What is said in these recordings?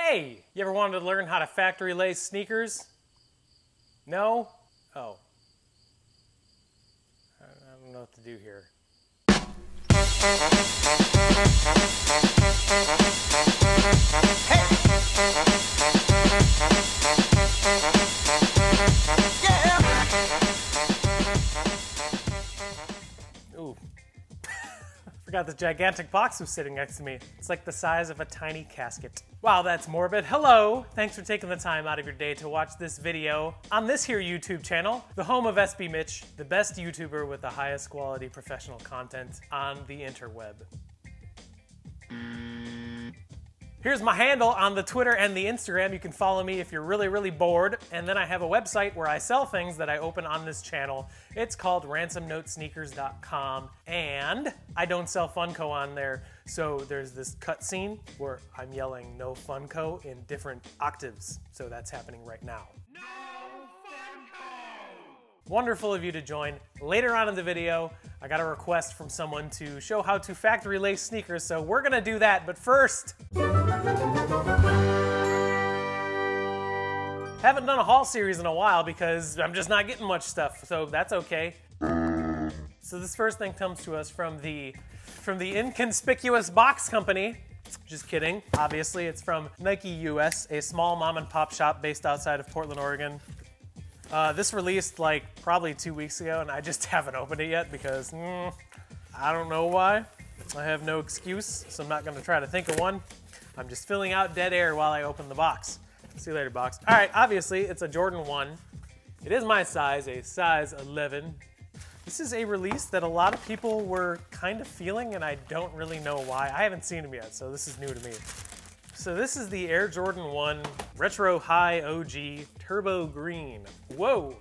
Hey, you ever wanted to learn how to factory lace sneakers? No? Oh. I don't know what to do here. Hey! Yeah! Ooh. Forgot this gigantic box was sitting next to me. It's like the size of a tiny casket. Wow, that's morbid. Hello! Thanks for taking the time out of your day to watch this video on this here YouTube channel, the home of SB Mitch, the best YouTuber with the highest quality professional content on the interweb. Here's my handle on the Twitter and the Instagram. You can follow me if you're really bored. And then I have a website where I sell things that I open on this channel. It's called ransomnotesneakers.com. And I don't sell Funko on there. So there's this cutscene where I'm yelling no Funko in different octaves. So that's happening right now. No Funko! Wonderful of you to join. Later on in the video, I got a request from someone to show how to factory lace sneakers, so we're gonna do that, but first... Haven't done a haul series in a while because I'm just not getting much stuff, so that's okay. So this first thing comes to us from the Inconspicuous Box Company. Just kidding. Obviously, it's from Nike US, a small mom and pop shop based outside of Portland, Oregon. This released like probably 2 weeks ago, and I just haven't opened it yet because I don't know why. I have no excuse, so I'm not going to try to think of one. I'm just filling out dead air while I open the box. See you later, box. All right, obviously, it's a Jordan 1. It is my size, a size 11. This is a release that a lot of people were kind of feeling, and I don't really know why. I haven't seen them yet, so this is new to me. So this is the Air Jordan 1 Retro High OG Turbo Green. Whoa!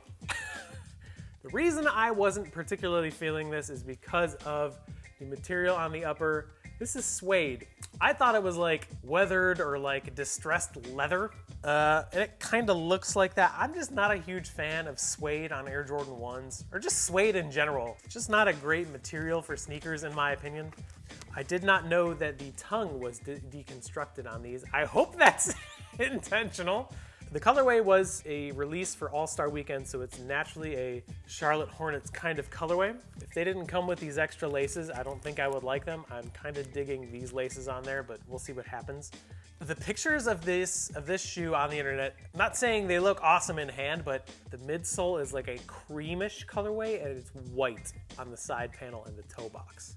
The reason I wasn't particularly feeling this is because of the material on the upper. This is suede. I thought it was like weathered or like distressed leather. And it kind of looks like that. I'm just not a huge fan of suede on Air Jordan 1s, or just suede in general. It's just not a great material for sneakers in my opinion. I did not know that the tongue was deconstructed on these. I hope that's intentional. The colorway was a release for All-Star Weekend, so it's naturally a Charlotte Hornets kind of colorway. If they didn't come with these extra laces, I don't think I would like them. I'm kind of digging these laces on there, but we'll see what happens. The pictures of this shoe on the internet, I'm not saying they look awesome in hand, but the midsole is like a creamish colorway, and it's white on the side panel and the toe box.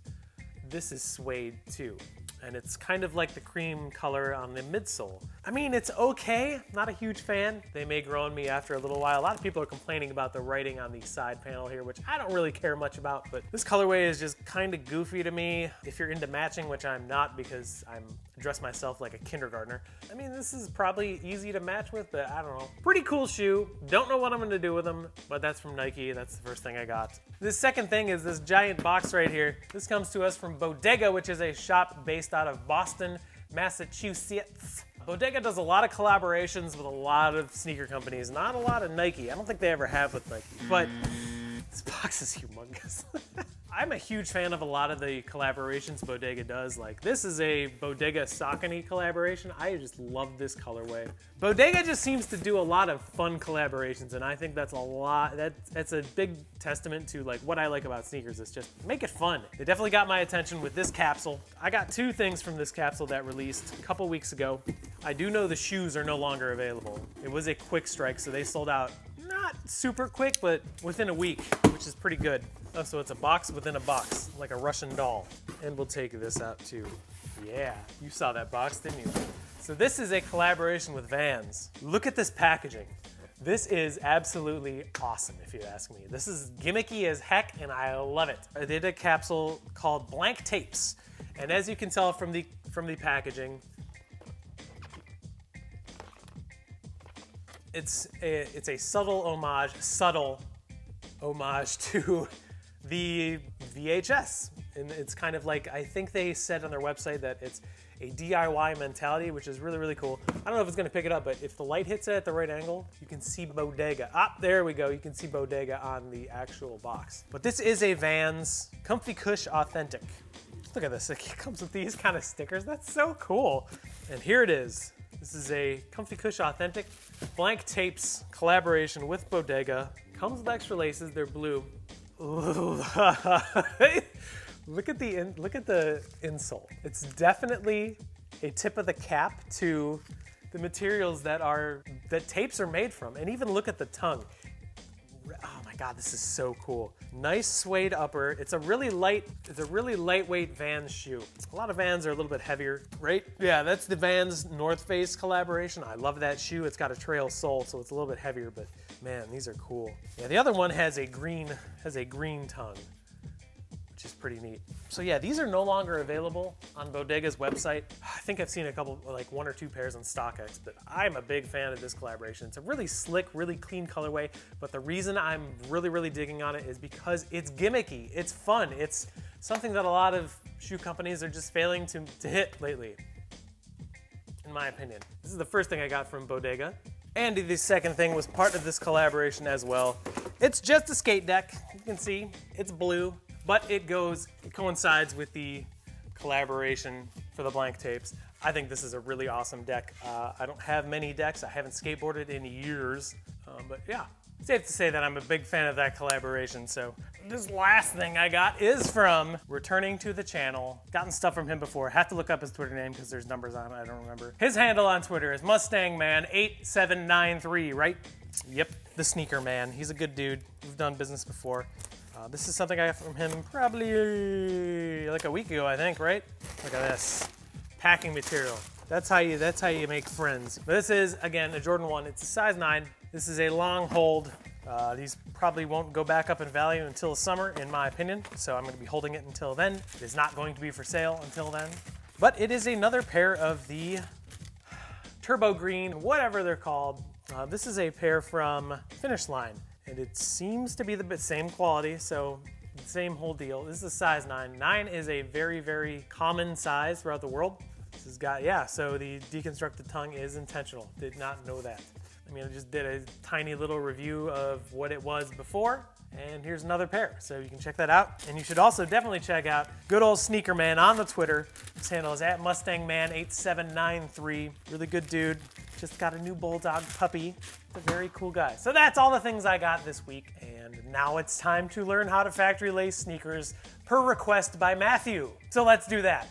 This is suede too, and it's kind of like the cream color on the midsole. I mean, it's okay, not a huge fan. They may grow on me after a little while. A lot of people are complaining about the writing on the side panel here, which I don't really care much about, but this colorway is just kind of goofy to me. If you're into matching, which I'm not because I dress myself like a kindergartner. I mean, this is probably easy to match with, but I don't know. Pretty cool shoe. Don't know what I'm gonna do with them, but that's from Nike. That's the first thing I got. This second thing is this giant box right here. This comes to us from Bodega, which is a shop based out of Boston, Massachusetts. Bodega does a lot of collaborations with a lot of sneaker companies, not a lot of Nike. I don't think they ever have with Nike, but this box is humongous. I'm a huge fan of a lot of the collaborations Bodega does. Like, this is a Bodega Saucony collaboration. I just love this colorway. Bodega just seems to do a lot of fun collaborations, and I think that's that's a big testament to like what I like about sneakers. It's just make it fun. They definitely got my attention with this capsule. I got two things from this capsule that released a couple weeks ago. I do know the shoes are no longer available. It was a quick strike, so they sold out not super quick, but within a week, which is pretty good. Oh, so it's a box within a box, like a Russian doll. And we'll take this out too. Yeah, you saw that box, didn't you? So this is a collaboration with Vans. Look at this packaging. This is absolutely awesome, if you ask me. This is gimmicky as heck, and I love it. I did a capsule called Blank Tapes, and as you can tell from the packaging, it's a subtle homage to the VHS. And it's kind of like, I think they said on their website that it's a DIY mentality, which is really cool. I don't know if it's gonna pick it up, but if the light hits it at the right angle, you can see Bodega. Ah, there we go. You can see Bodega on the actual box. But this is a Vans Comfy Cush Authentic. Look at this, it comes with these kind of stickers. That's so cool. And here it is. This is a Comfy Cush Authentic blank tapes collaboration with Bodega. Comes with extra laces, they're blue. Look at the insole. It's definitely a tip of the cap to the materials that tapes are made from. And even look at the tongue. Oh my God, this is so cool. Nice suede upper. It's a really lightweight Vans shoe. A lot of Vans are a little bit heavier, right? Yeah, that's the Vans North Face collaboration. I love that shoe. It's got a trail sole, so it's a little bit heavier, but man, these are cool. Yeah, the other one has a green tongue, which is pretty neat. So yeah, these are no longer available on Bodega's website. I think I've seen a couple, like 1 or 2 pairs on StockX, but I'm a big fan of this collaboration. It's a really slick, really clean colorway, but the reason I'm really digging on it is because it's gimmicky, it's fun, it's something that a lot of shoe companies are just failing to hit lately, in my opinion. This is the first thing I got from Bodega. And the second thing was part of this collaboration as well. It's just a skate deck. You can see it's blue, but it coincides with the collaboration for the blank tapes. I think this is a really awesome deck. I don't have many decks. I haven't skateboarded in years, but yeah. Safe to say that I'm a big fan of that collaboration. So this last thing I got is from returning to the channel. Gotten stuff from him before. Have to look up his Twitter name because there's numbers on it. I don't remember. His handle on Twitter is Mustang Man 8793, right? Yep, the sneaker man. He's a good dude. We've done business before. This is something I got from him probably like a week ago, I think, right? Look at this. Packing material. That's how you make friends. But this is, again, a Jordan 1. It's a size 9. This is a long hold. These probably won't go back up in value until the summer, in my opinion. So I'm going to be holding it until then. It is not going to be for sale until then. But it is another pair of the Turbo Green, whatever they're called. This is a pair from Finish Line. And it seems to be the same quality, so same whole deal. This is a size 9. 9 is a very common size throughout the world. This has got, yeah, so the deconstructed tongue is intentional. Did not know that. I mean, I just did a tiny little review of what it was before, and here's another pair. So you can check that out. And you should also definitely check out good old Sneaker Man on the Twitter. His handle is @MustangMan8793. Really good dude. Just got a new bulldog puppy. It's a very cool guy. So that's all the things I got this week. And now it's time to learn how to factory lace sneakers per request by Matthew. So let's do that.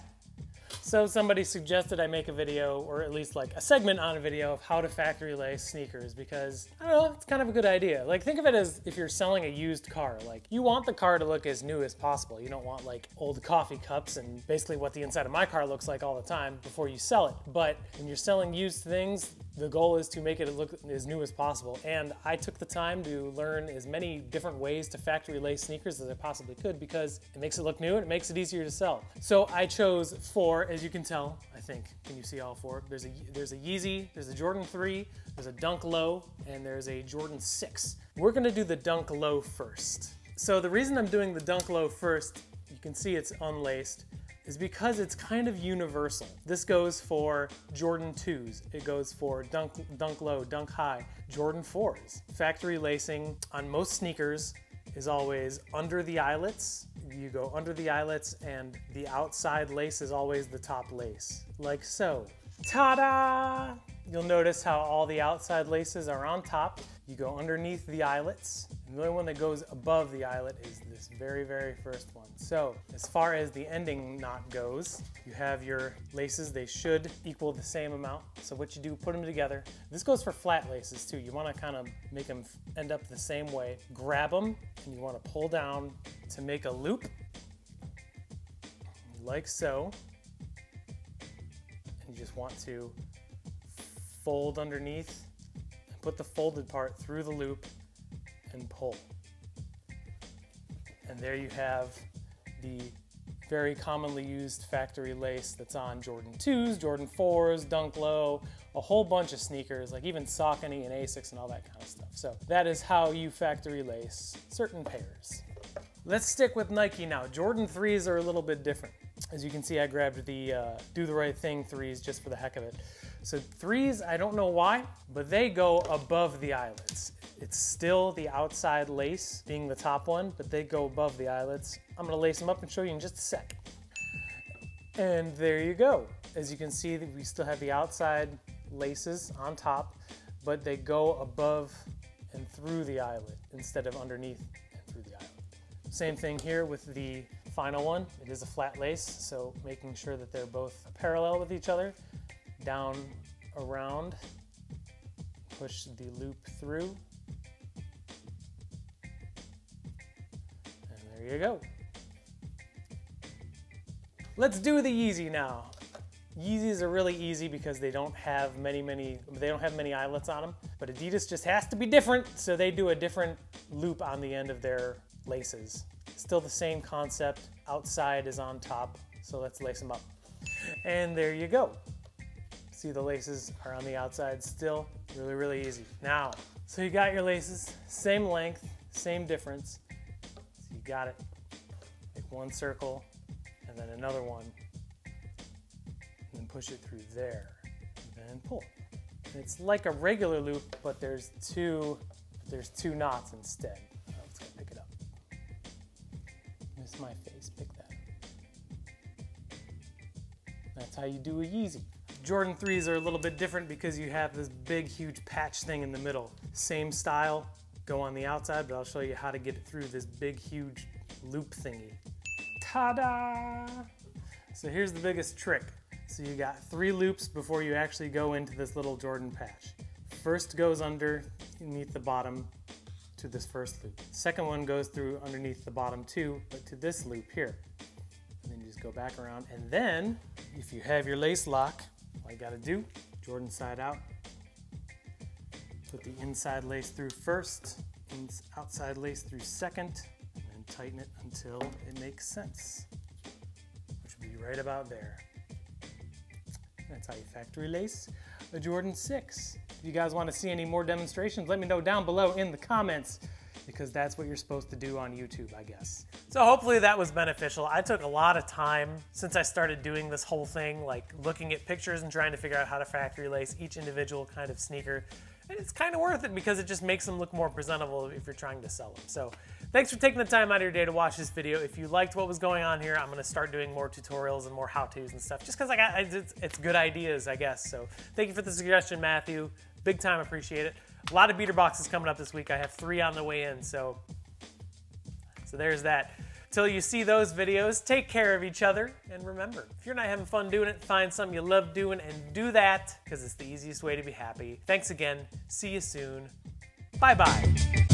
So somebody suggested I make a video, or at least like a segment on a video of how to factory lace sneakers because, I don't know, it's kind of a good idea. Like think of it as if you're selling a used car. Like you want the car to look as new as possible. You don't want like old coffee cups and basically what the inside of my car looks like all the time before you sell it. But when you're selling used things, the goal is to make it look as new as possible. And I took the time to learn as many different ways to factory lace sneakers as I possibly could because it makes it look new and it makes it easier to sell. So I chose 4, as you can tell, I think. Can you see all 4? There's a Yeezy, there's a Jordan 3, there's a Dunk Low, and there's a Jordan 6. We're gonna do the Dunk Low first. So the reason I'm doing the Dunk Low first, you can see it's unlaced, is because it's kind of universal. This goes for Jordan 2s. It goes for Dunk Low, Dunk High, Jordan 4s. Factory lacing on most sneakers is always under the eyelets. You go under the eyelets and the outside lace is always the top lace, like so. Ta-da! You'll notice how all the outside laces are on top. You go underneath the eyelets. And the only one that goes above the eyelet is this very first one. So as far as the ending knot goes, you have your laces. They should equal the same amount. So what you do, put them together. This goes for flat laces too. You want to kind of make them end up the same way. Grab them and you want to pull down to make a loop, like so. And you just want to fold underneath and put the folded part through the loop and pull. And there you have the very commonly used factory lace that's on Jordan 2s, Jordan 4s, Dunk Low, a whole bunch of sneakers, like even Saucony and Asics and all that kind of stuff. So that is how you factory lace certain pairs. Let's stick with Nike now. Jordan 3s are a little bit different. As you can see, I grabbed the Do the Right Thing 3s just for the heck of it. So 3s, I don't know why, but they go above the eyelets. It's still the outside lace being the top one, but they go above the eyelets. I'm gonna lace them up and show you in just a sec. And there you go. As you can see, we still have the outside laces on top, but they go above and through the eyelet instead of underneath and through the eyelet. Same thing here with the final one. It is a flat lace, so making sure that they're both parallel with each other. Down, around, push the loop through. And there you go. Let's do the Yeezy now. Yeezys are really easy because they don't have many eyelets on them, but Adidas just has to be different, so they do a different loop on the end of their laces. Still the same concept, outside is on top, so let's lace them up. And there you go. See, the laces are on the outside still, really, really easy. Now, so you got your laces, same length, same difference. So you got it, make one circle, and then another one, and then push it through there, and then pull. And it's like a regular loop, but there's two knots instead. Oh, let's go pick it up. Miss my face, pick that. That's how you do a Yeezy. Jordan 3s are a little bit different because you have this big, huge patch thing in the middle. Same style, go on the outside, but I'll show you how to get it through this big, huge loop thingy. Ta-da! So here's the biggest trick. So you got 3 loops before you actually go into this little Jordan patch. First goes underneath the bottom to this first loop. Second one goes through underneath the bottom too, but to this loop here. And then you just go back around, and then if you have your lace lock, all you gotta do, Jordan side out, put the inside lace through first, outside lace through second, and then tighten it until it makes sense, which will be right about there. That's how you factory lace a Jordan 6. If you guys want to see any more demonstrations, let me know down below in the comments, because that's what you're supposed to do on YouTube, I guess. So hopefully that was beneficial. I took a lot of time since I started doing this whole thing, like looking at pictures and trying to figure out how to factory lace each individual kind of sneaker. And it's kind of worth it because it just makes them look more presentable if you're trying to sell them. So thanks for taking the time out of your day to watch this video. If you liked what was going on here, I'm going to start doing more tutorials and more how-tos and stuff, just because it's good ideas, I guess. So thank you for the suggestion, Matthew. Big time appreciate it. A lot of beater boxes coming up this week. I have 3 on the way in, so there's that. Till you see those videos, take care of each other, and remember, if you're not having fun doing it, find something you love doing and do that, because it's the easiest way to be happy. Thanks again. See you soon. Bye-bye.